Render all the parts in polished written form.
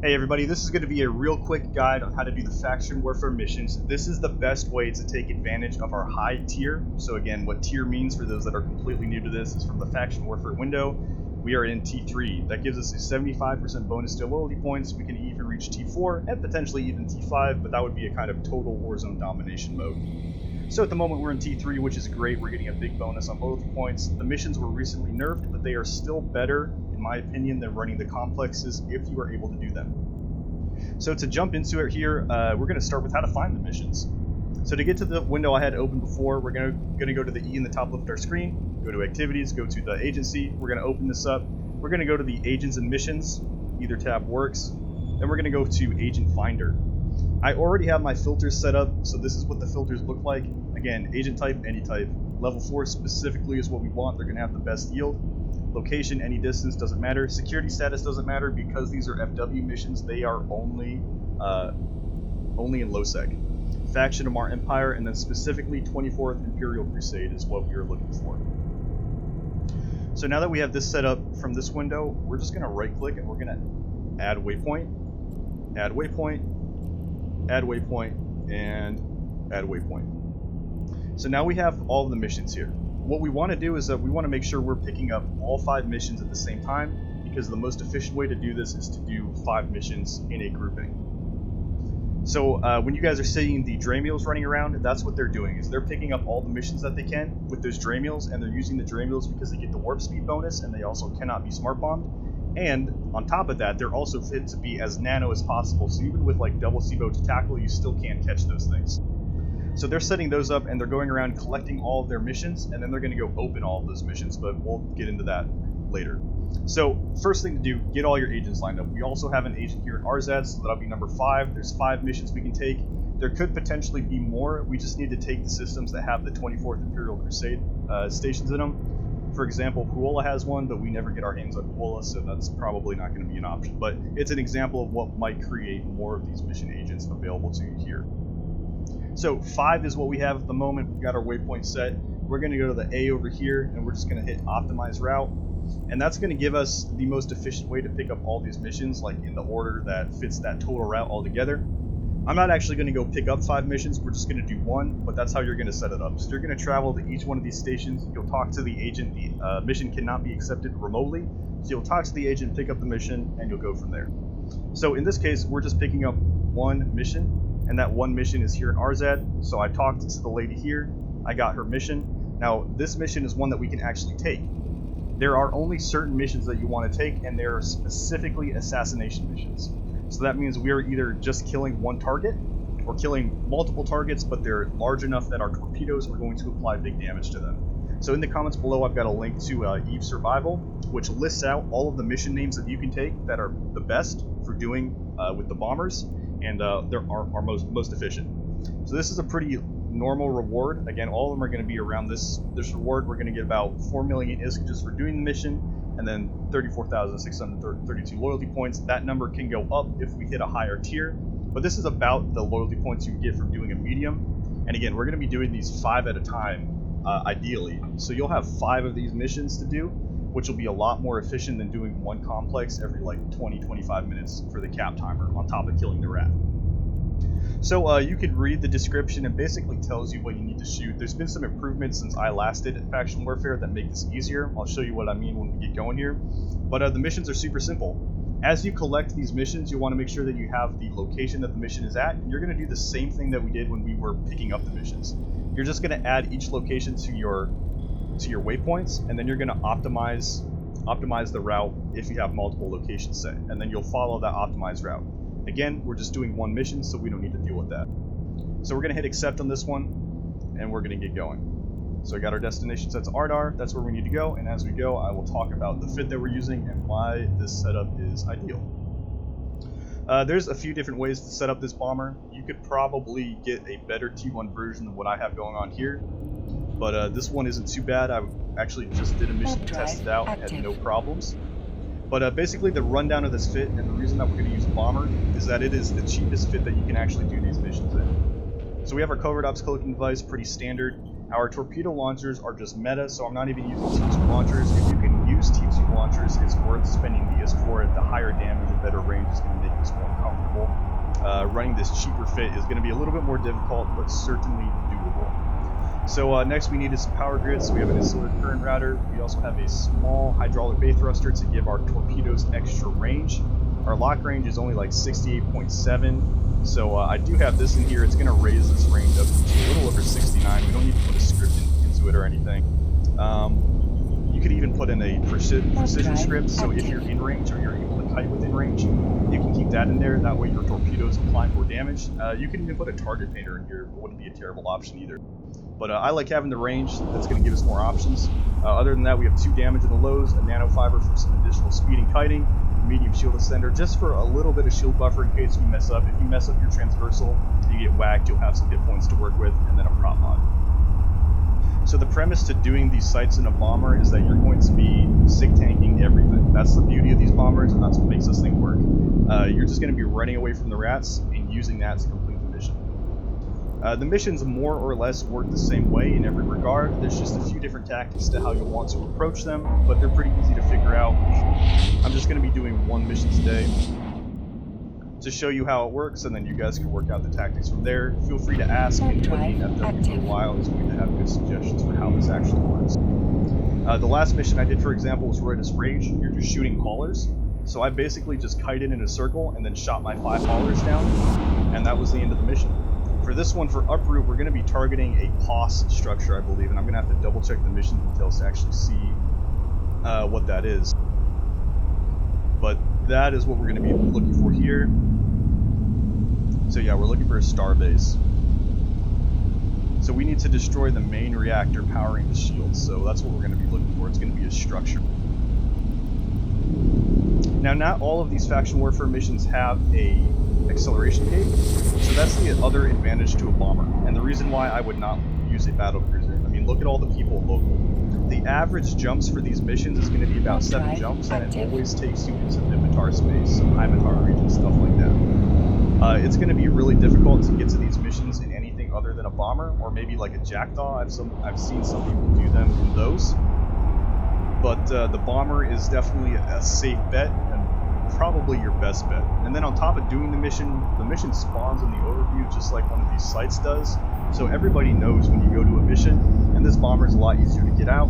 Hey everybody, this is going to be a real quick guide on how to do the faction warfare missions. This is the best way to take advantage of our high tier. So again, what tier means for those that are completely new to this is from the faction warfare window. We are in T3. That gives us a 75% bonus to loyalty points. We can even reach T4 and potentially even T5, but that would be a kind of total warzone domination mode. So at the moment we're in T3, which is great. We're getting a big bonus on loyalty points. The missions were recently nerfed, but they are still better, in my opinion, than running the complexes if you are able to do them. So to jump into it here, we're going to start with how to find the missions. So to get to the window I had open before, we're going to go to the E in the top left of our screen, go to activities, go to the agency. We're going to open this up. We're going to go to the agents and missions, either tab works. Then we're going to go to agent finder. I already have my filters set up, so this is what the filters look like. Again, agent type, any type. Level 4 specifically is what we want. They're going to have the best yield. Location, any distance, doesn't matter. Security status doesn't matter because these are FW missions. They are only in low sec. Faction Amarr Empire, and then specifically 24th Imperial Crusade is what we are looking for. So now that we have this set up from this window, we're just going to right click and we're going to add waypoint, add waypoint, add waypoint, and add waypoint. So now we have all of the missions here. What we want to do is that we want to make sure we're picking up all 5 missions at the same time, because the most efficient way to do this is to do 5 missions in a grouping. So when you guys are seeing the Dremels running around, that's what they're doing, is they're picking up all the missions that they can with those Dremels, and they're using the Dremels because they get the warp speed bonus, and they also cannot be smart bombed. And on top of that, they're also fit to be as nano as possible, so even with like double SIBO to tackle, you still can't catch those things. So they're setting those up and they're going around collecting all of their missions, and then they're going to go open all of those missions, but we'll get into that later. So first thing to do, get all your agents lined up. We also have an agent here at RZ, so that'll be number 5. There's 5 missions we can take. There could potentially be more. We just need to take the systems that have the 24th Imperial Crusade stations in them. For example, Huola has one, but we never get our hands on Huola, so that's probably not going to be an option. But it's an example of what might create more of these mission agents available to you here. So 5 is what we have at the moment. We've got our waypoint set. We're going to go to the A over here, and we're just going to hit optimize route. And that's going to give us the most efficient way to pick up all these missions, like in the order that fits that total route altogether. I'm not actually going to go pick up 5 missions. We're just going to do 1, but that's how you're going to set it up. So you're going to travel to each one of these stations. You'll talk to the agent. The mission cannot be accepted remotely. So you'll talk to the agent, pick up the mission, and you'll go from there. So in this case, we're just picking up 1 mission. And that 1 mission is here in RZ. So I talked to the lady here, I got her mission. Now this mission is one that we can actually take. There are only certain missions that you want to take, and they are specifically assassination missions. So that means we are either just killing 1 target, or killing multiple targets, but they're large enough that our torpedoes are going to apply big damage to them. So in the comments below I've got a link to Eve Survival, which lists out all of the mission names that you can take that are the best for doing with the bombers. And they're our most efficient. So this is a pretty normal reward. Again, all of them are going to be around this reward. We're going to get about 4 million ISK just for doing the mission, and then 34,632 loyalty points. That number can go up if we hit a higher tier, but this is about the loyalty points you get from doing a medium. And again, we're going to be doing these 5 at a time, ideally. So you'll have 5 of these missions to do, which will be a lot more efficient than doing 1 complex every like 20-25 minutes for the cap timer on top of killing the rat. So you can read the description. It basically tells you what you need to shoot. There's been some improvements since I last did Faction Warfare that make this easier. I'll show you what I mean when we get going here. But the missions are super simple. As you collect these missions, you want to make sure that you have the location that the mission is at, and you're going to do the same thing that we did when we were picking up the missions. You're just going to add each location to your waypoints, and then you're going to optimize the route if you have multiple locations set, and then you'll follow that optimized route. Again, we're just doing 1 mission, so we don't need to deal with that. So we're going to hit accept on this one, and we're going to get going. So we got our destination set to Ardar. That's where we need to go, and as we go, I will talk about the fit that we're using and why this setup is ideal. There's a few different ways to set up this bomber. You could probably get a better T1 version than what I have going on here, but this one isn't too bad. I actually just did a mission to test it out and had no problems. But basically the rundown of this fit, and the reason that we're going to use bomber, is that it is the cheapest fit that you can actually do these missions in. So we have our covert ops cloaking device, pretty standard. Our torpedo launchers are just meta, so I'm not even using T2 launchers. If you can use T2 launchers, it's worth spending the ISK for it. The higher damage and better range is going to make this more comfortable. Running this cheaper fit is going to be a little bit more difficult, but certainly doable. So next we needed some power grids. So we have an insular current router. We also have a small hydraulic bay thruster to give our torpedoes extra range. Our lock range is only like 68.7. So I do have this in here. It's going to raise this range up to a little over 69. We don't need to put a script into it or anything. You could even put in a precision script, so if you're in range or you're able to kite within range, you can keep that in there. That way your torpedoes apply more damage. You can even put a target painter in here. It wouldn't be a terrible option either. But I like having the range. That's going to give us more options. Other than that, we have 2 damage in the lows, a nanofiber for some additional speed and kiting, a medium shield extender just for a little bit of shield buffer in case you mess up. If you mess up your transversal, you get whacked, you'll have some hit points to work with, and then a prop mod. So the premise to doing these sights in a bomber is that you're going to be sig tanking everything. That's the beauty of these bombers, and that's what makes this thing work. You're just going to be running away from the rats and using that to complete the mission. The missions more or less work the same way in every regard. There's just a few different tactics to how you'll want to approach them, but they're pretty easy to figure out. I'm just going to be doing 1 mission today to show you how it works, and then you guys can work out the tactics from there. Feel free to ask. Anybody in FW for a while is going to have good suggestions for how this actually works. The last mission I did, for example, was Roidus Rage. You're just shooting haulers. So I basically just kited in a circle and then shot my 5 haulers down, and that was the end of the mission. For this one, for uproot, we're going to be targeting a POS structure, I believe, and I'm going to have to double check the mission details to actually see what that is. But that is what we're going to be looking for here. So yeah, we're looking for a star base. So we need to destroy the main reactor powering the shield, so that's what we're going to be looking for. It's going to be a structure. Now, not all of these faction warfare missions have a acceleration gate, so that's the other advantage to a bomber, and the reason why I would not use a battlecruiser. I mean, look at all the people local. The average jumps for these missions is going to be about 7 jumps, and it always takes you into Mimitar space, some high Mimitar region, stuff like that. It's going to be really difficult to get to these missions in anything other than a bomber, or maybe like a Jackdaw. I've seen some people do them in those, but the bomber is definitely a safe bet, and probably your best bet. And then on top of doing the mission spawns in the overview just like one of these sites does, so everybody knows when you go to a mission, and this bomber is a lot easier to get out.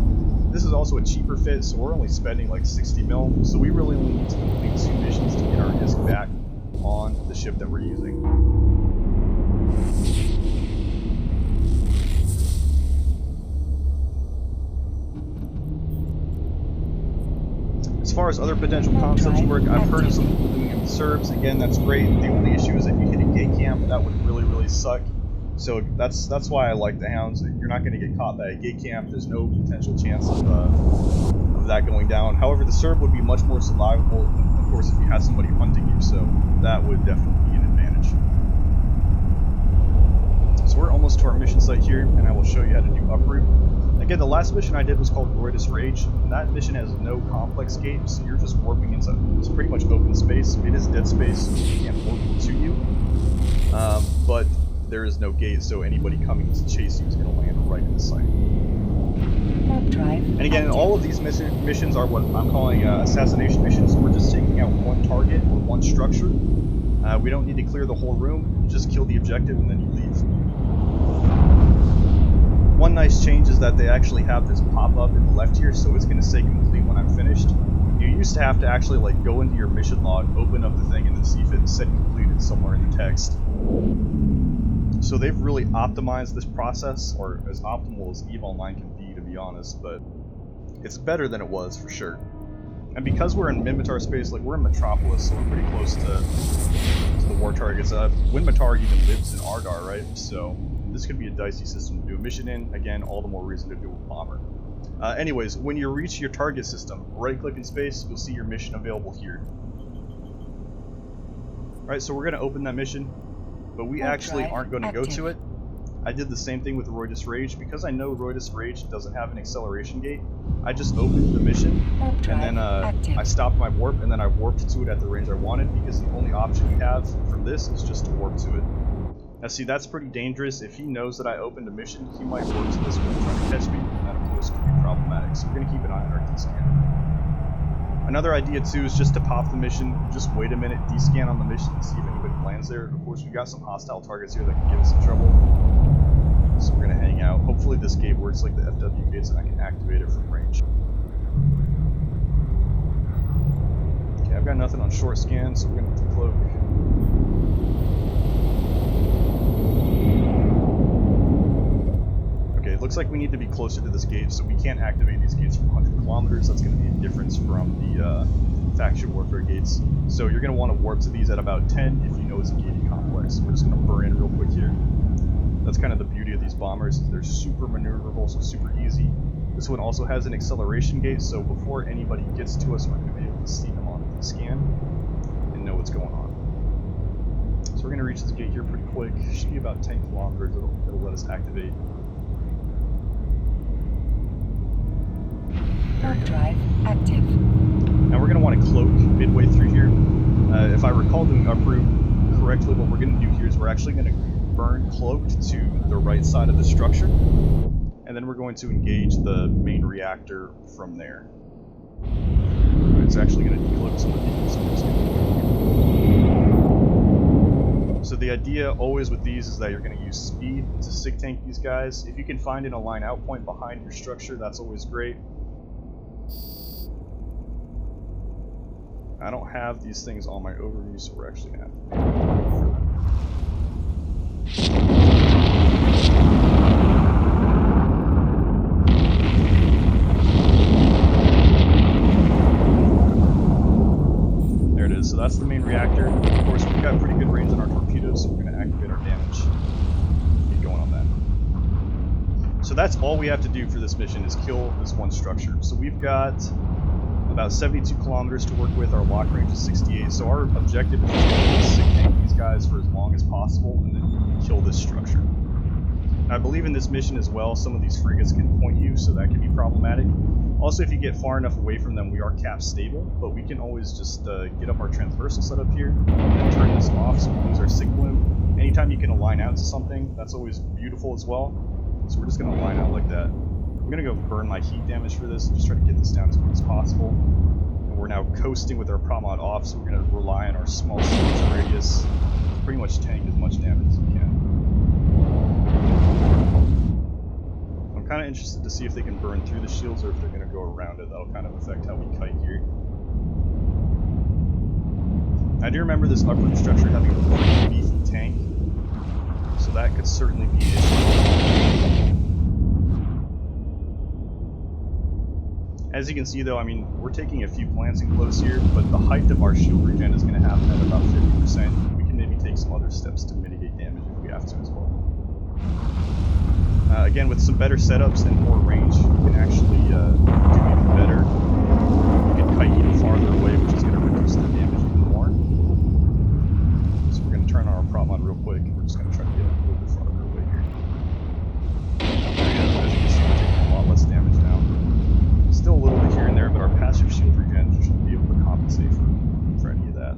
This is also a cheaper fit, so we're only spending like 60 mil, so we really only need to complete 2 missions to get our ISK back on the ship that we're using. As far as other potential concepts work, I've heard of some people doing it with Serbs. Again, that's great. The only issue is if you hit a gate camp, that would really, really suck. So that's why I like the Hounds. You're not going to get caught by a gate camp. There's no potential chance of that going down. However, the Serb would be much more survivable, of course, if you had somebody hunting you. So that would definitely be an advantage. So we're almost to our mission site here, and I will show you how to do uproot. Again, the last mission I did was called Roidus Rage, and that mission has no complex gate, so you're just warping into it's pretty much open space. It is dead space, so you can't warp to you, but there is no gate, so anybody coming to chase you is going to land right in the site. And again, all of these missions are what I'm calling assassination missions. We're just taking out 1 target or 1 structure. We don't need to clear the whole room, just kill the objective and then you leave. One nice change is that they actually have this pop-up in the left here, so it's going to say complete when I'm finished. You used to have to actually like go into your mission log, open up the thing, and then see if it said completed somewhere in the text. So they've really optimized this process, or as optimal as EVE Online can be, to be honest, but it's better than it was for sure. And because we're in Mimitar space, like we're in Metropolis, so we're pretty close to the war targets. Winmatar even lives in Ardar, right? So this could be a dicey system to do a mission in. Again, all the more reason to do a bomber. Anyways, when you reach your target system, right-click in space, you'll see your mission available here. Alright, so we're going to open that mission, but we actually aren't going to go to it. I did the same thing with Roidus Rage. Because I know Roidus Rage doesn't have an acceleration gate, I just opened the mission, and then I stopped my warp, and then I warped to it at the range I wanted, because the only option you have from this is just to warp to it. Now see, that's pretty dangerous. If he knows that I opened a mission, he might warp to this one trying to catch me, and that of course could be problematic. So we're going to keep an eye on our D-scan. Another idea too is just to pop the mission, just wait a minute, descan on the mission to see if anybody lands there. Of course, we got some hostile targets here that can give us some trouble, so we're gonna hang out. Hopefully this gate works like the FW gates and I can activate it from range. Okay, I've got nothing on short scan, so we're gonna decloak. It looks like we need to be closer to this gate, so we can't activate these gates from 100 kilometers. That's going to be a difference from the faction warfare gates. So you're going to want to warp to these at about 10 if you know it's a gated complex. We're just going to burn in real quick here. That's kind of the beauty of these bombers, is they're super maneuverable, so super easy. This one also has an acceleration gate, so before anybody gets to us, we're going to be able to see them on the scan and know what's going on. So we're going to reach this gate here pretty quick. Should be about 10 kilometers. It'll let us activate. Warp drive active. Now we're going to want to cloak midway through here. If I recall doing uproot correctly, what we're going to do here is we're actually going to burn cloaked to the right side of the structure, and then we're going to engage the main reactor from there. It's actually going to decloak some of these. So the idea always with these is that you're going to use speed to sig tank these guys. If you can find an align out point behind your structure, that's always great. I don't have these things on my overview, so we're actually going to have to There it is, so that's the main reactor. Of course, we've got pretty good range on our torpedoes, so we're going to activate our damage. Keep going on that. So that's all we have to do for this mission, is kill this one structure. So we've got about 72 kilometers to work with. Our lock range is 68, so our objective is to sig tank these guys for as long as possible and then kill this structure. I believe in this mission as well, some of these frigates can point you, so that can be problematic. Also, if you get far enough away from them, we are cap stable, but we can always just get up our transversal setup here and turn this off so we lose our sig bloom. Anytime you can align out to something, that's always beautiful as well. So we're just going to align out like that. I'm going to go burn my heat damage for this and just try to get this down as quick as possible. And we're now coasting with our promod off, so we're going to rely on our small sequence radius to pretty much tank as much damage as we can. I'm kind of interested to see if they can burn through the shields or if they're going to go around it. That'll kind of affect how we kite here. I do remember this uproot structure having a pretty beefy tank, so that could certainly be an issue. As you can see though, I mean, we're taking a few plants in close here, but the height of our shield regen is going to happen at about 50%. We can maybe take some other steps to mitigate damage if we have to as well. Again, with some better setups and more range, we can actually do even better. We can kite even farther away, which is going to reduce the damage even more. So we're going to turn on our prop mod real quick, and we're just going to try to get a little bit farther away here. As you can see, we're taking a lot less damage now. Still a little bit here and there, but our passive shield regen should be able to compensate for any of that.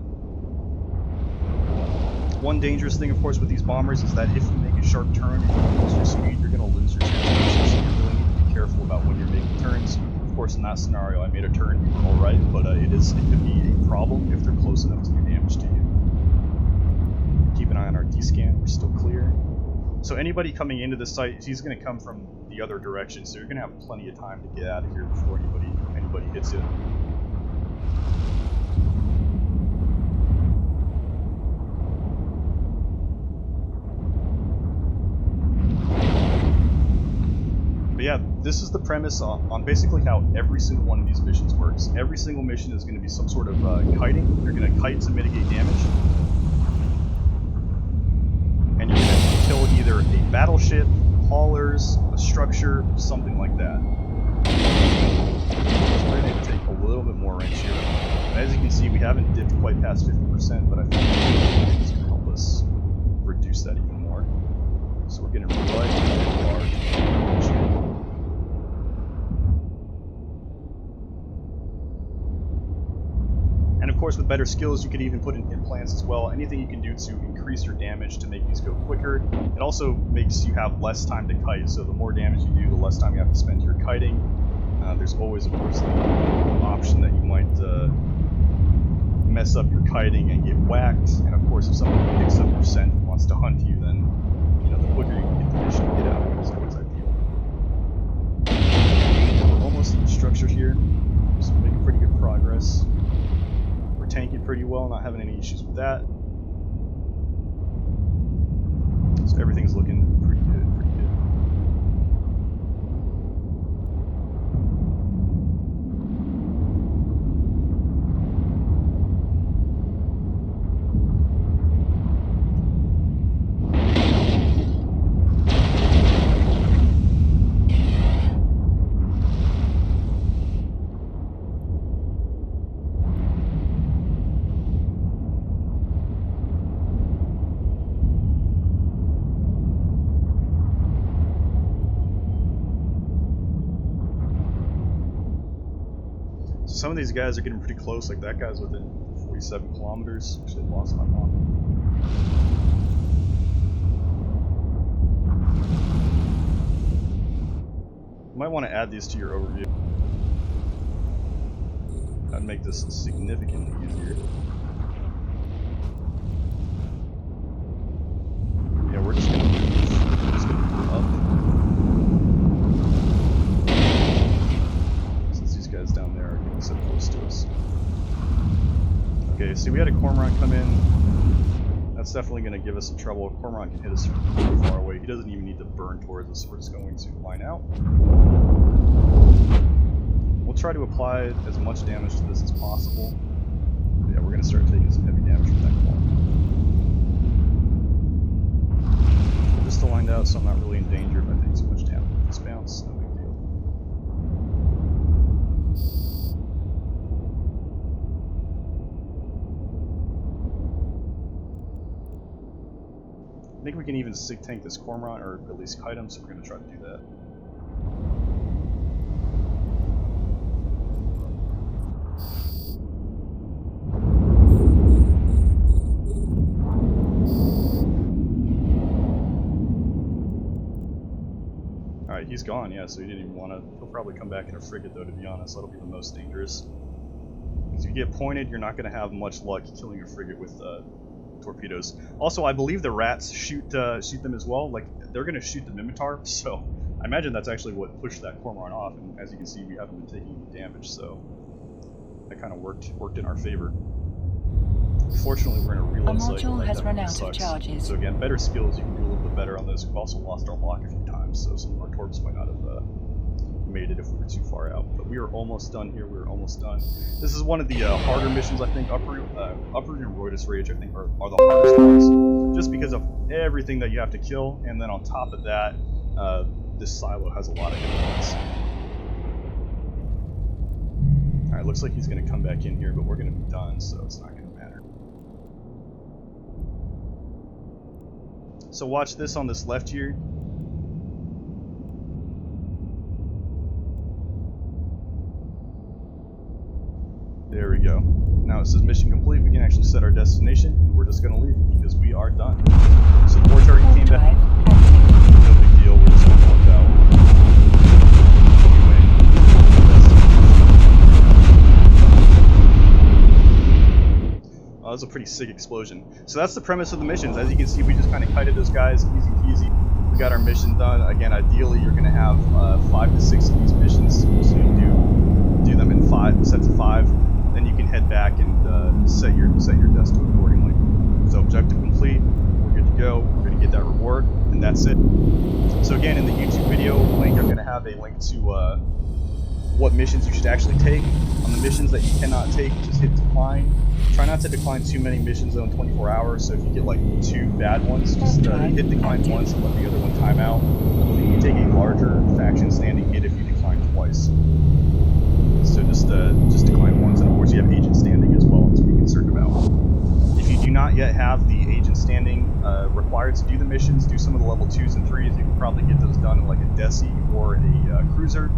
One dangerous thing, of course, with these bombers is that if you make a sharp turn and you lose your speed, you're going to lose your transmission, so you really need to be careful about when you're making turns. Of course, in that scenario, I made a turn, you were alright, but it could be a problem if they're close enough to do damage to you. Keep an eye on our D-scan, we're still clear. So anybody coming into the site, he's going to come from the other direction, so you're going to have plenty of time to get out of here before anybody hits you. But yeah, this is the premise on basically how every single one of these missions works. Every single mission is going to be some sort of kiting. You're going to kite to mitigate damage. And you're going to kill either a battleship, haulers, a structure, something like that. So we're going to take a little bit more range here. And as you can see, we haven't dipped quite past 50%, but I think it's going to help us reduce that even more. So we're going to relight and large. And of course, with better skills, you could even put in implants as well. Anything you can do to increase your damage to make these go quicker. It also makes you have less time to kite, so the more damage you do, the less time you have to spend here kiting. There's always, of course, the option that you might mess up your kiting and get whacked. And of course, if someone picks up your scent and wants to hunt you, then the quicker you can get the mission to get out, it's always ideal. We're almost in the structure here, so we're making pretty good progress. We're tanking pretty well, not having any issues with that. So everything's looking pretty good, pretty good. Some of these guys are getting pretty close, like that guy's within 47 kilometers. Actually, I lost my mom. You might want to add these to your overview. That'd make this significantly easier. Yeah, we're just gonna move up. Guys down there are getting so close to us. Okay, see, we had a cormorant come in. That's definitely going to give us some trouble. A cormorant can hit us from pretty far away. He doesn't even need to burn towards us. We're just going to line out. We'll try to apply as much damage to this as possible. But yeah, we're going to start taking some heavy damage from that claw. We're just lined out, so I'm not really in danger if I take too much damage with this bounce. No big deal. I think we can even sig tank this cormorant, or at least kite him, so we're going to try to do that. Alright, he's gone, yeah, so he didn't even want to. He'll probably come back in a frigate, though, to be honest. That'll be the most dangerous. Because if you get pointed, you're not going to have much luck killing a frigate with torpedoes. Also, I believe the rats shoot them as well. Like, they're going to shoot the Mimitar, so I imagine that's actually what pushed that cormorant off. And as you can see, we haven't been taking any damage, so that kind of worked in our favor. Fortunately, we're in a reload cycle. Module has that run out sucks. of charges. So again, better skills, you can do a little bit better on this. We've also lost our lock a few times, so some of our torps might not have made it if we were too far out. But we are almost done here. We're almost done. This is one of the harder missions, I think. Uproot and Roidus Rage, I think, are the hardest ones, just because of everything that you have to kill. And then on top of that, this silo has a lot of hit points. Alright, looks like he's going to come back in here, but we're going to be done, so it's not going to matter. So watch this on this left here. There we go. Now it says mission complete. We can actually set our destination, and we're just going to leave because we are done. So the warch already came back. No big deal. We're just going to walk out. Oh, that was a pretty sick explosion. So that's the premise of the missions. As you can see, we just kind of kited those guys, easy peasy. We got our mission done. Again, ideally, you're going to have 5 to 6 of these missions, so you'll do them in 5 sets of 5. Then you can head back and set your desk to accordingly. So objective complete, we're good to go, we're going to get that reward, and that's it. So again, in the YouTube video link, I'm going to have a link to what missions you should actually take. On the missions that you cannot take, just hit decline. Try not to decline too many missions though in 24 hours, so if you get like 2 bad ones, just hit decline once and let the other one time out. You can take a larger faction standing hit if you decline twice. So just decline once, and of course you have agent standing as well to be concerned about. If you do not yet have the agent standing required to do the missions, do some of the level 2s and 3s. You can probably get those done in like a Desi or a cruiser.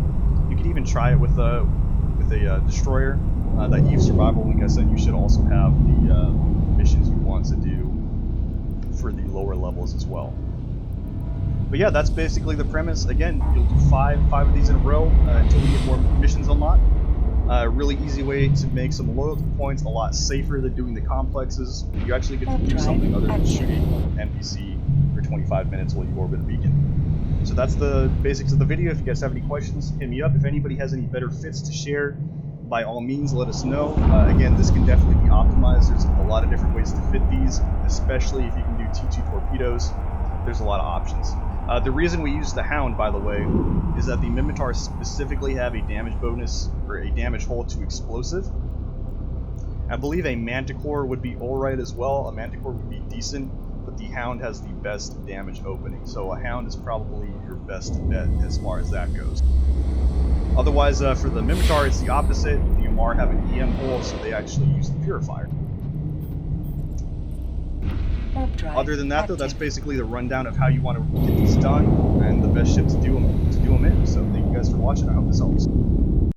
You can even try it with a destroyer. That Eve survival link I sent you should also have the missions you want to do for the lower levels as well. But yeah, that's basically the premise. Again, you'll do five of these in a row until we get more missions unlocked. Really easy way to make some loyalty points, a lot safer than doing the complexes. You actually get to do something other than shooting NPC for 25 minutes while you orbit a beacon. So that's the basics of the video. If you guys have any questions, hit me up. If anybody has any better fits to share, by all means, let us know. Again, this can definitely be optimized. There's a lot of different ways to fit these, especially if you can do T2 torpedoes. There's a lot of options. The reason we use the Hound, by the way, is that the Minotaurs specifically have a damage bonus, or a damage hold to explosive. I believe a Manticore would be alright as well. A Manticore would be decent, but the Hound has the best damage opening. So a Hound is probably your best bet as far as that goes. Otherwise, for the Minotaur, it's the opposite. The Amarr have an EM hole, so they actually use the Purifier. Other than that, though, that's basically the rundown of how you want to get these done and the best ship to do them in. So thank you guys for watching. I hope this helps.